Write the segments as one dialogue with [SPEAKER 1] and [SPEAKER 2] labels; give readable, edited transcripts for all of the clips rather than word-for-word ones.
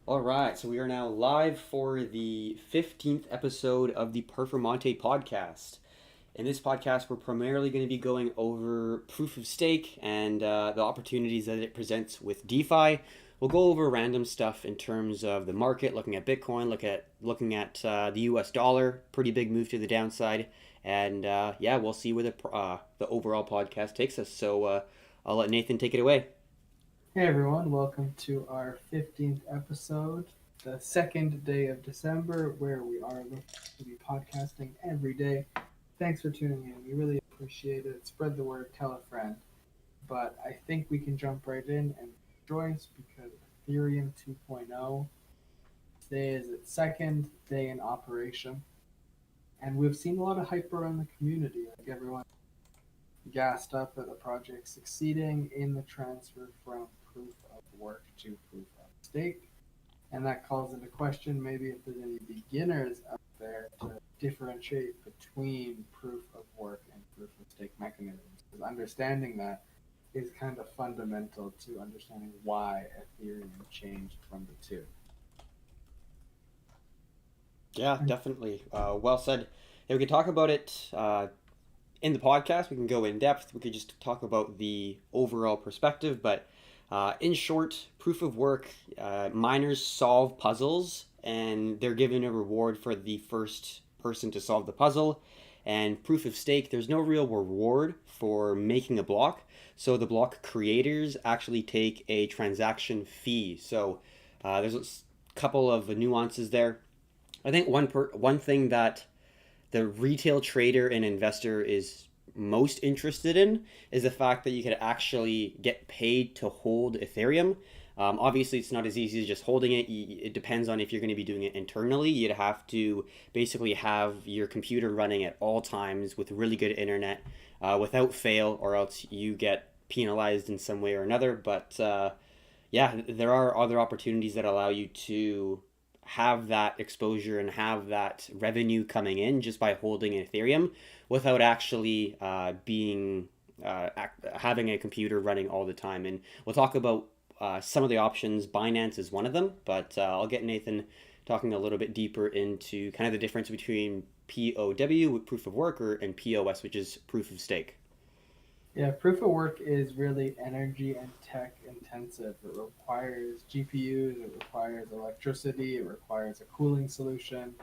[SPEAKER 1] All right, so we are now live for the 15th episode of the Performante podcast. In this podcast, we're primarily going to be going over proof of stake and the opportunities that it presents with DeFi. We'll go over random stuff in terms of the market, looking at Bitcoin, looking at the U.S. dollar, pretty big move to the downside, and yeah, we'll see where the overall podcast takes us. So I'll let Nathan take it away.
[SPEAKER 2] Hey everyone, welcome to our 15th episode, the second day of December, where we are looking to be podcasting every day. Thanks for tuning in. We really appreciate it. Spread the word, tell a friend. But I think we can jump right in and rejoice because Ethereum 2.0 today is its second day in operation. And we've seen a lot of hype around the community. Like everyone gassed up at the project succeeding in the transfer from proof of work to proof of stake. And that calls into question maybe if there's any beginners out there to differentiate between proof of work and proof of stake mechanisms. Because understanding that is kind of fundamental to understanding why Ethereum changed from the two.
[SPEAKER 1] Yeah, definitely. Well said. Yeah, we could talk about it in the podcast. We can go in depth. We could just talk about the overall perspective. But in short, proof of work, miners solve puzzles and they're given a reward for the first person to solve the puzzle. And proof of stake, there's no real reward for making a block. So the block creators actually take a transaction fee. So there's a couple of nuances there. I think one thing that the retail trader and investor is most interested in is the fact that you could actually get paid to hold Ethereum. Obviously, it's not as easy as just holding it. It depends on if you're going to be doing it internally. You'd have to basically have your computer running at all times with really good internet without fail, or else you get penalized in some way or another. But yeah, there are other opportunities that allow you to have that exposure and have that revenue coming in just by holding Ethereum without actually having a computer running all the time. And we'll talk about some of the options. Binance is one of them, but I'll get Nathan talking a little bit deeper into kind of the difference between POW, proof of work, and POS, which is proof of stake.
[SPEAKER 2] Yeah, proof of work is really energy and tech intensive. It requires GPUs, it requires electricity, it requires a cooling solution.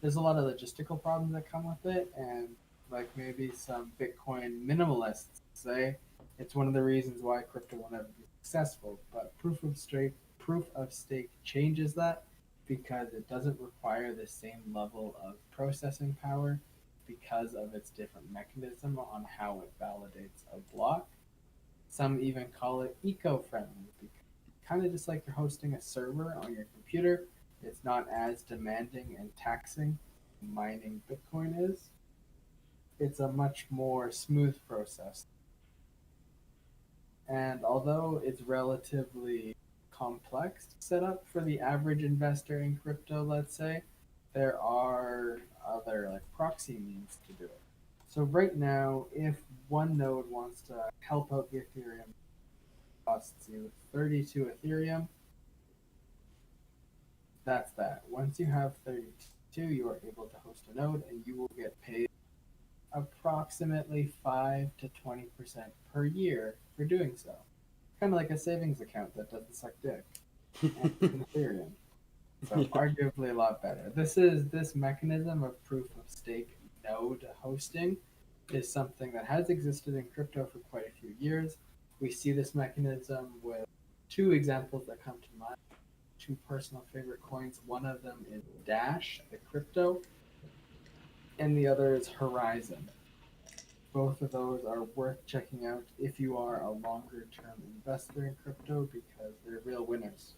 [SPEAKER 2] There's a lot of logistical problems that come with it, and like maybe some Bitcoin minimalists say, it's one of the reasons why crypto will never be successful. But proof of stake changes that because it doesn't require the same level of processing power because of its different mechanism on how it validates a block. Some even call it eco-friendly, kind of just like you're hosting a server on your computer. It's not as demanding and taxing mining Bitcoin is. It's a much more smooth process. And although it's relatively complex to set up for the average investor in crypto, let's say, there are other like proxy means to do it. So right now, if one node wants to help out the Ethereum, it costs you 32 Ethereum. That's that. Once you have 32, you are able to host a node and you will get paid approximately 5 to 20% per year for doing so. Kind of like a savings account that doesn't suck dick. And it's in Ethereum. So
[SPEAKER 1] Yeah.
[SPEAKER 2] arguably a lot better. This mechanism of proof of stake node hosting is something that has existed in crypto for quite a few years. We see this mechanism with two examples that come to mind. Two personal favorite coins. One of them is Dash, the crypto, and the other is Horizon. Both of those are worth checking out if you are a longer term investor in crypto because they're real winners.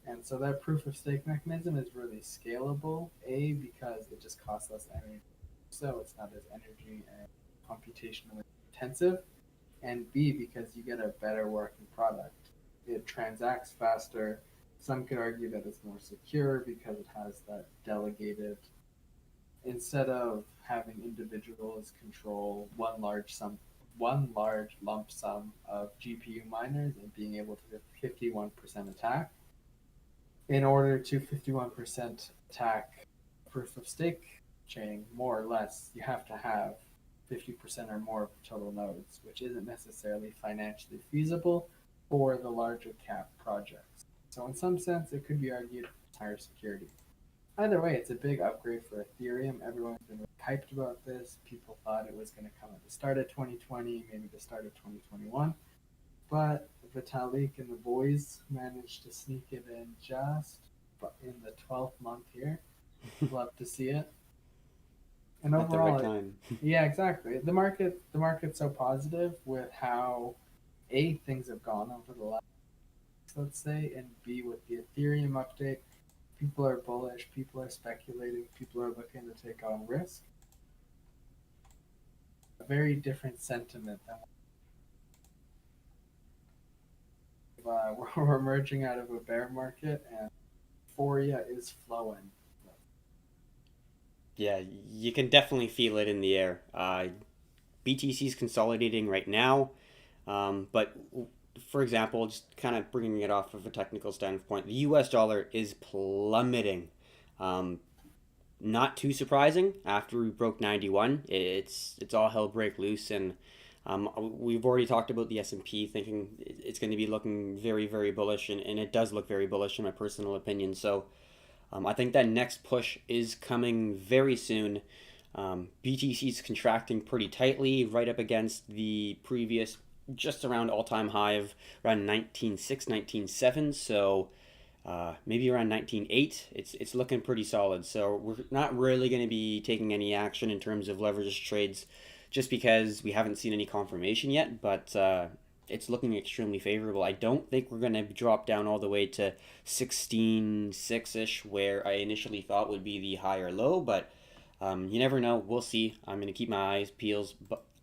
[SPEAKER 2] And so that proof of stake mechanism is really scalable, A, because it just costs less energy, so it's not as energy and computationally intensive, and B, because you get a better working product. It transacts faster. Some could argue that it's more secure because it has that delegated, instead of having individuals control one large lump sum of GPU miners and being able to get 51% attack, in order to 51% attack proof of stake chain, more or less, you have to have 50% or more of the total nodes, which isn't necessarily financially feasible for the larger cap projects. So, in some sense, it could be argued it's higher security. Either way, it's a big upgrade for Ethereum. Everyone's been really hyped about this. People thought it was going to come at the start of 2020, maybe the start of 2021. But Vitalik and the boys managed to sneak it in just in the 12th month here. Love to see it. And
[SPEAKER 1] At the right
[SPEAKER 2] overall,
[SPEAKER 1] time.
[SPEAKER 2] yeah, exactly. The market's so positive with how A, things have gone over the last, let's say, and B, with the Ethereum update, people are bullish, people are speculating, people are looking to take on risk. A very different sentiment than we're emerging out of a bear market and euphoria is flowing.
[SPEAKER 1] Yeah, you can definitely feel it in the air. BTC is consolidating right now, but for example, just kind of bringing it off of a technical standpoint, the US dollar is plummeting. Um, Not too surprising after we broke 91. It's all hell break loose, and we've already talked about the S&P, thinking it's going to be looking very, very bullish, and it does look very bullish in my personal opinion. So I think that next push is coming very soon. BTC is contracting pretty tightly, right up against the previous, just around all-time high of around 19.6, 19.7. So maybe around 19.8. It's looking pretty solid. So we're not really going to be taking any action in terms of leverage trades, just because we haven't seen any confirmation yet. But it's looking extremely favorable. I don't think we're going to drop down all the way to 16.6 ish, where I initially thought would be the higher low. But you never know. We'll see. I'm going to keep my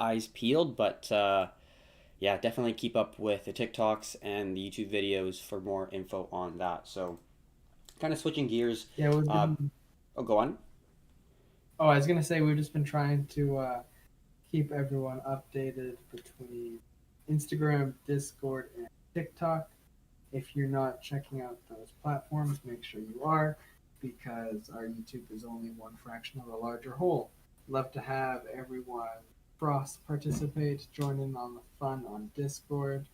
[SPEAKER 1] eyes peeled, but. Yeah, definitely keep up with the TikToks and the YouTube videos for more info on that. So, kind of switching gears.
[SPEAKER 2] Yeah, we've
[SPEAKER 1] Uh,
[SPEAKER 2] been.
[SPEAKER 1] oh, go on.
[SPEAKER 2] Oh, I was gonna say we've just been trying to keep everyone updated between Instagram, Discord, and TikTok. If you're not checking out those platforms, make sure you are, because our YouTube is only one fraction of a larger whole. Love to have everyone cross participate, join in on the fun on Discord,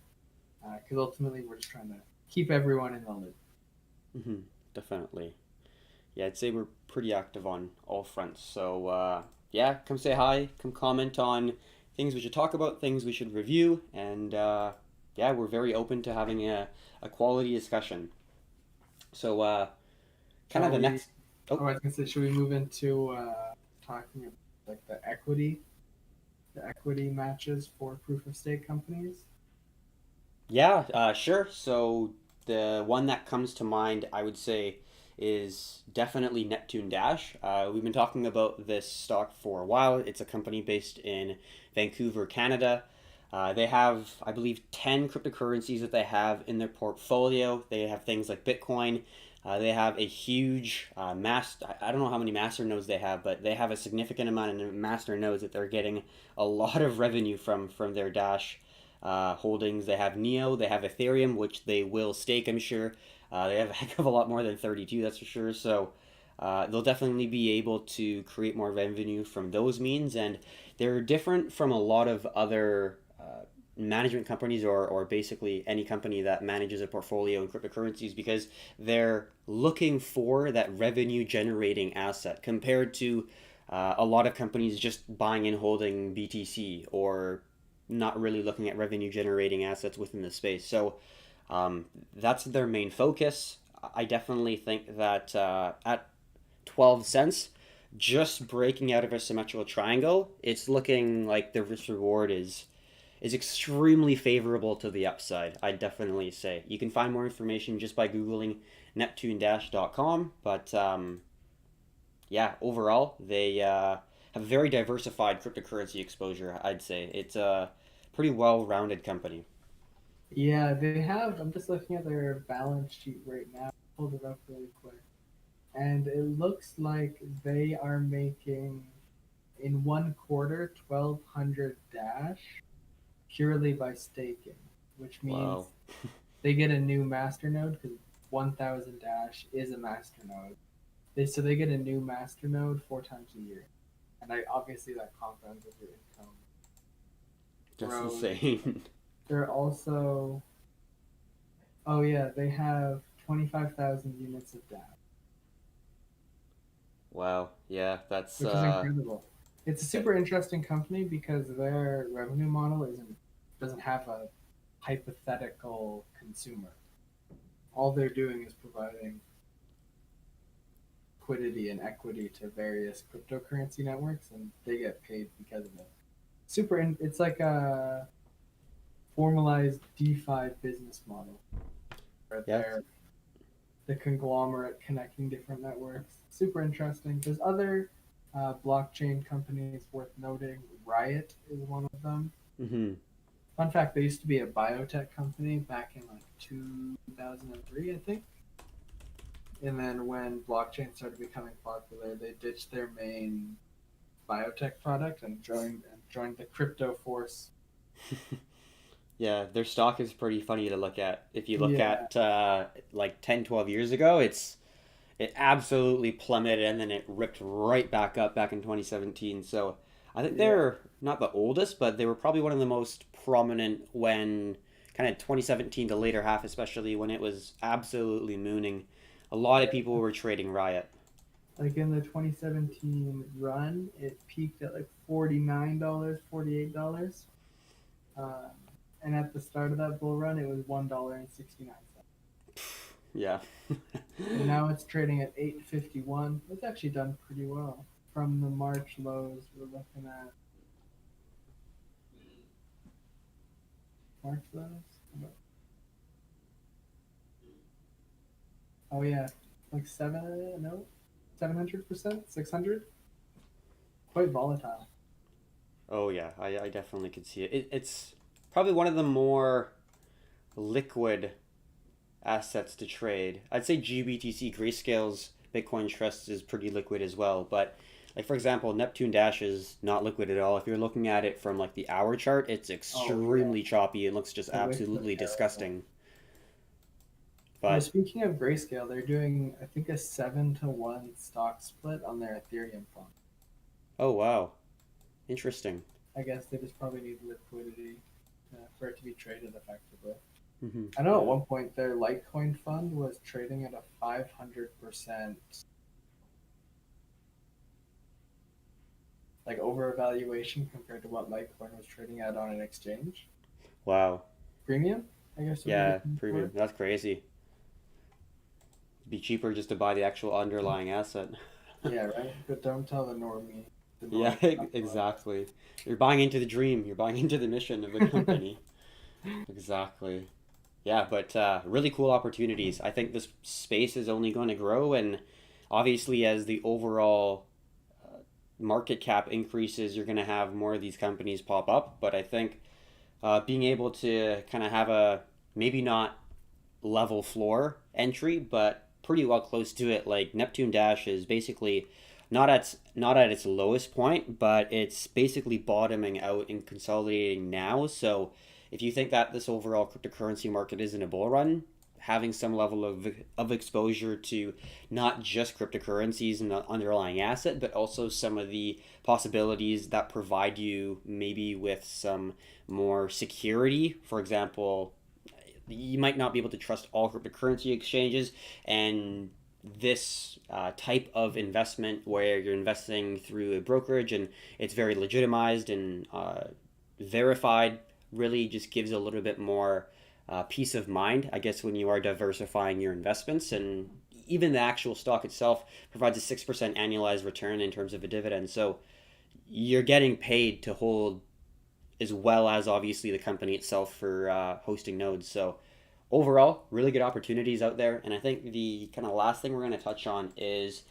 [SPEAKER 2] because ultimately we're just trying to keep everyone in the loop.
[SPEAKER 1] Hmm. Definitely. Yeah, I'd say we're pretty active on all fronts. So, yeah, come say hi, come comment on things we should talk about, things we should review, and yeah, we're very open to having a quality discussion. So, kind of
[SPEAKER 2] Shall
[SPEAKER 1] the
[SPEAKER 2] we?
[SPEAKER 1] next. Oh,
[SPEAKER 2] Oh, I was gonna say, should we move into talking about like the equity matches for proof of stake companies?
[SPEAKER 1] yeah, sure. So the one that comes to mind, I would say, is definitely Neptune Dash. We've been talking about this stock for a while. It's a company based in Vancouver, Canada. They have, I believe, 10 cryptocurrencies that they have in their portfolio. They have things like Bitcoin. They have a huge I don't know how many master nodes they have, but they have a significant amount of master nodes that they're getting a lot of revenue from their Dash holdings. They have Neo, they have Ethereum, which they will stake, I'm sure. They have a heck of a lot more than 32, that's for sure. So they'll definitely be able to create more revenue from those means. And they're different from a lot of other management companies, or basically any company that manages a portfolio in cryptocurrencies, because they're looking for that revenue generating asset compared to a lot of companies just buying and holding BTC, or not really looking at revenue generating assets within the space. So that's their main focus. I definitely think that at 12 cents, just breaking out of a symmetrical triangle, it's looking like the risk reward is extremely favorable to the upside. I definitely say you can find more information just by googling neptunedash.com. But yeah, overall they have a very diversified cryptocurrency exposure. I'd say it's a pretty well-rounded company.
[SPEAKER 2] Yeah, they have. I'm just looking at their balance sheet right now. Hold it up really quick, and it looks like they are making in one quarter 1,200 dash purely by staking, which means
[SPEAKER 1] Wow.
[SPEAKER 2] they get a new master node because 1,000 Dash is a masternode. So they get a new masternode 4 times a year, and obviously that compounds as your income
[SPEAKER 1] That's
[SPEAKER 2] grows.
[SPEAKER 1] insane.
[SPEAKER 2] They're also, oh yeah, they have 25,000 units of Dash,
[SPEAKER 1] Wow. Yeah, that's
[SPEAKER 2] which is incredible. It's a
[SPEAKER 1] that,
[SPEAKER 2] super interesting company because their revenue model doesn't have a hypothetical consumer. All they're doing is providing liquidity and equity to various cryptocurrency networks, and they get paid because of it. It's like a formalized DeFi business model where
[SPEAKER 1] yeah.
[SPEAKER 2] they're the conglomerate connecting different networks. Super interesting. There's other blockchain companies worth noting. Riot is one of them.
[SPEAKER 1] Mm-hmm.
[SPEAKER 2] Fun fact: they used to be a biotech company back in like 2003, I think. And then when blockchain started becoming popular, they ditched their main biotech product and joined the crypto force.
[SPEAKER 1] Yeah, their stock is pretty funny to look at. If you look
[SPEAKER 2] Yeah,
[SPEAKER 1] at like 10, 12 years ago, it absolutely plummeted and then it ripped right back up back in 2017. So I think
[SPEAKER 2] yeah.
[SPEAKER 1] they're not the oldest, but they were probably one of the most prominent when kind of 2017 to later half, especially when it was absolutely mooning. A lot of people were trading Riot.
[SPEAKER 2] Like in the 2017 run, it peaked at like $49, $48. Um, and at the start of that bull run, it was $1.69.
[SPEAKER 1] Yeah.
[SPEAKER 2] And now it's trading at 8.51. It's actually done pretty well. From the March lows, we're looking at March lows. Oh yeah, like 700%, 600. Quite volatile.
[SPEAKER 1] Oh yeah, I definitely could see it. It's probably one of the more liquid assets to trade. I'd say GBTC Grayscale's Bitcoin Trust is pretty liquid as well, but like for example, Neptune Dash is not liquid at all. If you're looking at it from like the hour chart, it's
[SPEAKER 2] Oh yeah,
[SPEAKER 1] extremely choppy. It looks just
[SPEAKER 2] the wicks look
[SPEAKER 1] absolutely
[SPEAKER 2] terrible.
[SPEAKER 1] disgusting.
[SPEAKER 2] Oh,
[SPEAKER 1] But
[SPEAKER 2] speaking of Grayscale, they're doing I think a 7-to-1 stock split on their Ethereum fund.
[SPEAKER 1] oh wow, interesting.
[SPEAKER 2] I guess they just probably need liquidity for it to be traded effectively. I know at
[SPEAKER 1] Yeah.
[SPEAKER 2] one point their Litecoin fund was trading at a 500% like overvaluation compared to what Litecoin was trading at on an exchange.
[SPEAKER 1] Wow.
[SPEAKER 2] Premium, I guess would be the
[SPEAKER 1] Yeah,
[SPEAKER 2] term for
[SPEAKER 1] premium.
[SPEAKER 2] it.
[SPEAKER 1] That's crazy. It'd be cheaper just to buy the actual underlying asset.
[SPEAKER 2] Yeah, right. But don't tell the
[SPEAKER 1] Yeah,
[SPEAKER 2] normie stuff about
[SPEAKER 1] exactly. You're buying into the dream. You're buying into the mission of the
[SPEAKER 2] it.
[SPEAKER 1] company. Exactly. Yeah, but really cool opportunities. I think this space is only going to grow, and obviously, as the overall market cap increases, you're going to have more of these companies pop up. But I think being able to kind of have a maybe not level floor entry, but pretty well close to it. Like Neptune Dash is basically not at its lowest point, but it's basically bottoming out and consolidating now. So if you think that this overall cryptocurrency market is in a bull run, having some level of exposure to not just cryptocurrencies and the underlying asset, but also some of the possibilities that provide you maybe with some more security. For example, you might not be able to trust all cryptocurrency exchanges, and this type of investment where you're investing through a brokerage and it's very legitimized and verified really just gives a little bit more peace of mind, I guess, when you are diversifying your investments. And even the actual stock itself provides a 6% annualized return in terms of a dividend. So you're getting paid to hold, as well as obviously the company itself for hosting nodes. So overall, really good opportunities out there. And I think the kind of last thing we're going to touch on is,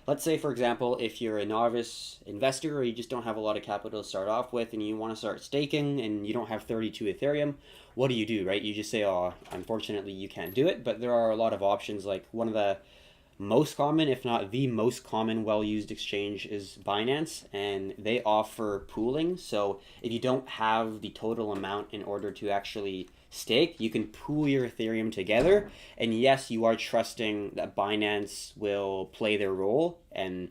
[SPEAKER 1] let's say, for example, if you're a novice investor or you just don't have a lot of capital to start off with and you want to start staking and you don't have 32 Ethereum, what do, right? You just say, oh, unfortunately, you can't do it. But there are a lot of options. Like one of the most common, if not the most common, well used exchange is Binance, and they offer pooling. So if you don't have the total amount in order to actually stake, you can pool your Ethereum together. And yes, you are trusting that Binance will play their role. And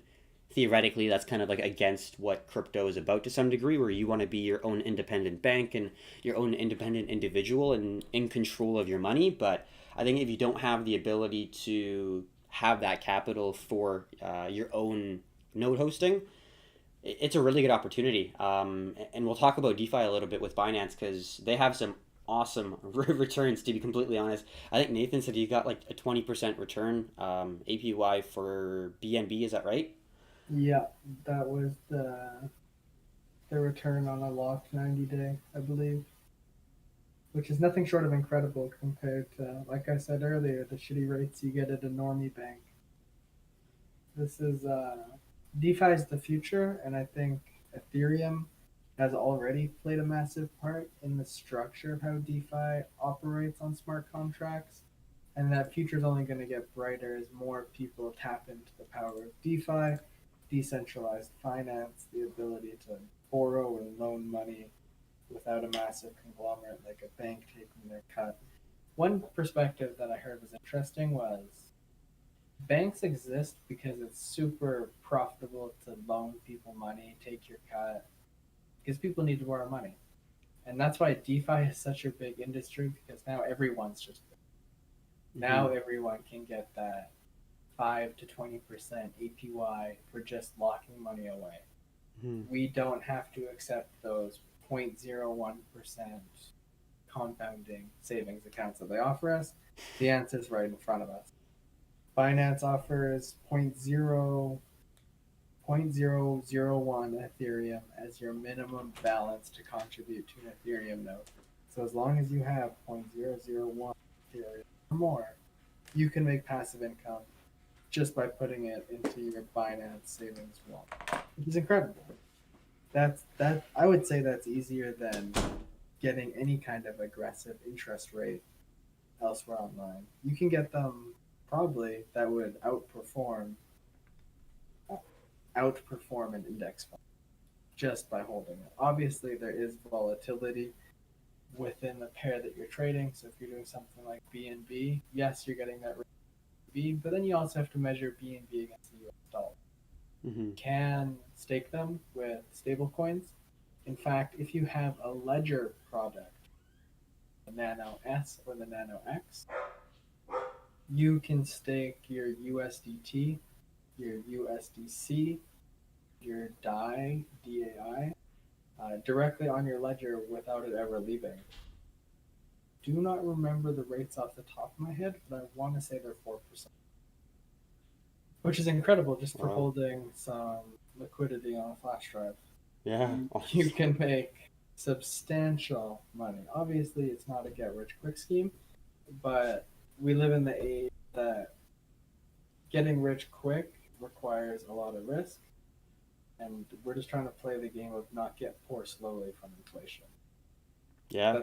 [SPEAKER 1] theoretically, that's kind of like against what crypto is about to some degree, where you want to be your own independent bank and your own independent individual and in control of your money. But I think if you don't have the ability to have that capital for your own node hosting, it's a really good opportunity. And we'll talk about DeFi a little bit with Binance because they have some awesome returns, to be completely honest. I think Nathan said you got like a 20% return APY for BNB, is that right?
[SPEAKER 2] Yeah, that was the return on a locked 90-day, I believe, which is nothing short of incredible compared to, like I said earlier, the shitty rates you get at a normie bank. This is DeFi is the future, and I think Ethereum has already played a massive part in the structure of how DeFi operates on smart contracts. And that future is only going to get brighter as more people tap into the power of DeFi, decentralized finance, the ability to borrow and loan money without a massive conglomerate like a bank taking their cut. One perspective that I heard was interesting was banks exist because it's super profitable to loan people money, take your cut, because people need to borrow money. And that's why DeFi is such a big industry because now everyone's just now
[SPEAKER 1] Mm-hmm.
[SPEAKER 2] everyone can get that 5 to 20% APY for just locking money away.
[SPEAKER 1] Mm-hmm.
[SPEAKER 2] We don't have to accept those 0.01% compounding savings accounts that they offer us. The answer is right in front of us. Binance offers point zero zero one Ethereum as your minimum balance to contribute to an Ethereum node. So as long as you have 0.001 Ethereum or more, you can make passive income just by putting it into your Binance savings wallet, which is incredible. That I would say that's easier than getting any kind of aggressive interest rate elsewhere online. You can get them probably that would outperform an index fund just by holding it. Obviously, there is volatility within the pair that you're trading. So if you're doing something like BNB, yes, you're getting that B, but then you also have to measure BNB against the US dollar.
[SPEAKER 1] Mm-hmm.
[SPEAKER 2] Can stake them with stable coins. In fact, if you have a ledger product, the Nano S or the Nano X, you can stake your USDT, your USDC, your DAI, directly on your ledger without it ever leaving. Do not remember the rates off the top of my head, but I want to say they're 4%, which is incredible just for
[SPEAKER 1] Wow.
[SPEAKER 2] holding some liquidity on a flash drive.
[SPEAKER 1] Yeah.
[SPEAKER 2] You can make substantial money. Obviously, it's not a get rich quick scheme, but we live in the age that getting rich quick requires a lot of risk, and we're just trying to play the game of not get poor slowly from inflation.
[SPEAKER 1] Yeah,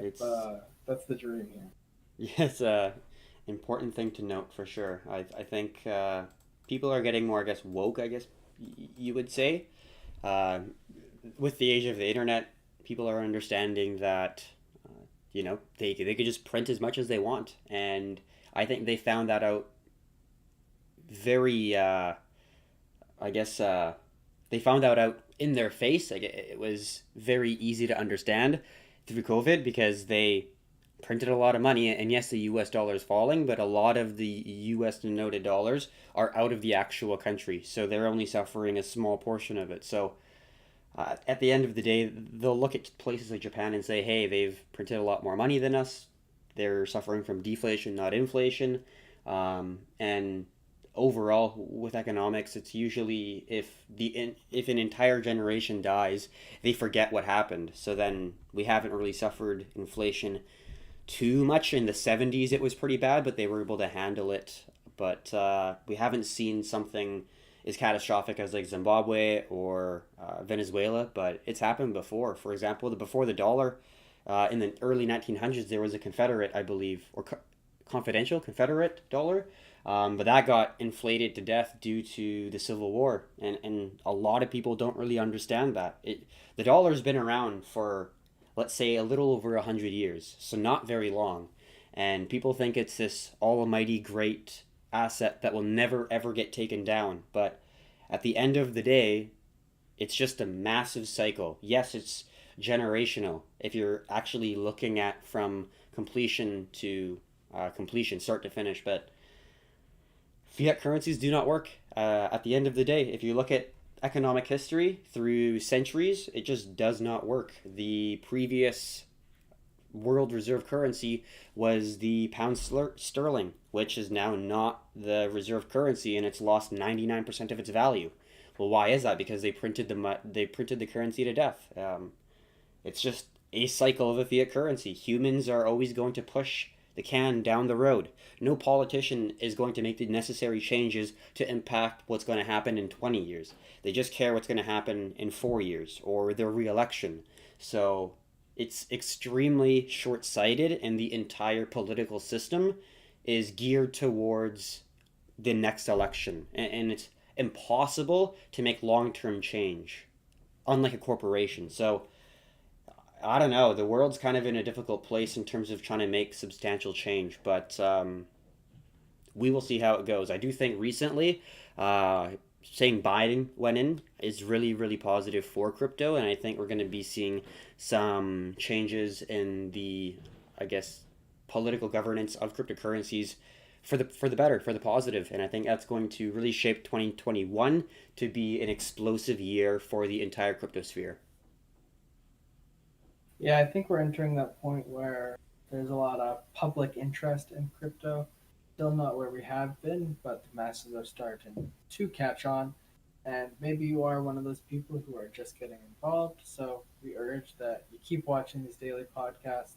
[SPEAKER 2] That's the dream here.
[SPEAKER 1] yeah, it's a important thing to note for sure. I think people are getting more, I guess, woke, I guess you would say. Uh, with the age of the internet, people are understanding that they could just print as much as they want, and I think they found that out very I guess they found that out in their face. Like it was very easy to understand through COVID because they printed a lot of money, and yes, the U.S. dollar is falling, but a lot of the U.S. denoted dollars are out of the actual country, so they're only suffering a small portion of it. So at the end of the day, they'll look at places like Japan and say, hey, they've printed a lot more money than us. They're suffering from deflation, not inflation. And overall, with economics, it's usually if an entire generation dies, they forget what happened. So then we haven't really suffered inflation too much. In the 70s, it was pretty bad, but they were able to handle it. But we haven't seen something as catastrophic as like Zimbabwe or Venezuela, but it's happened before. For example, before the dollar, in the early 1900s, there was a Confederate, I believe, or confidential Confederate dollar. But that got inflated to death due to the Civil War, and a lot of people don't really understand that. The dollar's been around for, let's say, a little over 100 years, so not very long, and people think it's this almighty great asset that will never ever get taken down. But at the end of the day, it's just a massive cycle. Yes, it's generational if you're actually looking at from completion to completion, start to finish, but fiat currencies do not work. At the end of the day, if you look at economic history through centuries, it just does not work. The previous world reserve currency was the pound sterling, which is now not the reserve currency, and it's lost 99% of its value. Well, why is that? Because they printed the currency to death. It's just a cycle of a fiat currency. Humans are always going to push the can down the road. No politician is going to make the necessary changes to impact what's going to happen in 20 years. They just care what's going to happen in 4 years or their re-election. So it's extremely short-sighted, and the entire political system is geared towards the next election. And it's impossible to make long-term change, unlike a corporation. So I don't know. The world's kind of in a difficult place in terms of trying to make substantial change, but we will see how it goes. I do think recently, saying Biden went in is really, really positive for crypto, and I think we're going to be seeing some changes in the, I guess, political governance of cryptocurrencies for the better, for the positive, and I think that's going to really shape 2021 to be an explosive year for the entire crypto sphere.
[SPEAKER 2] Yeah, I think we're entering that point where there's a lot of public interest in crypto. Still not where we have been, but the masses are starting to catch on. And maybe you are one of those people who are just getting involved. So we urge that you keep watching these daily podcasts.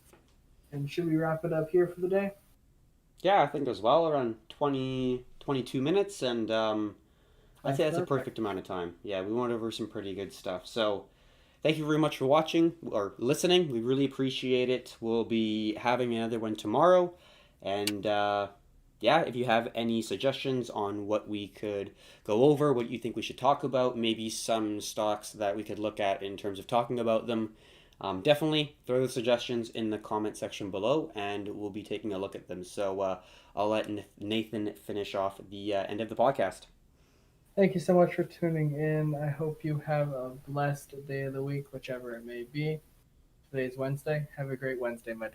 [SPEAKER 2] And should we wrap it up here for the day?
[SPEAKER 1] Yeah, I think as well, around 20, 22 minutes, and I'd
[SPEAKER 2] That's
[SPEAKER 1] say that's a
[SPEAKER 2] perfect.
[SPEAKER 1] perfect amount of time. Yeah, we went over some pretty good stuff. So thank you very much for watching or listening. We really appreciate it. We'll be having another one tomorrow. And yeah, if you have any suggestions on what we could go over, what you think we should talk about, maybe some stocks that we could look at in terms of talking about them, definitely throw the suggestions in the comment section below, and we'll be taking a look at them. So I'll let Nathan finish off the end of the podcast.
[SPEAKER 2] Thank you so much for tuning in. I hope you have a blessed day of the week, whichever it may be. Today's Wednesday. Have a great Wednesday, my dear.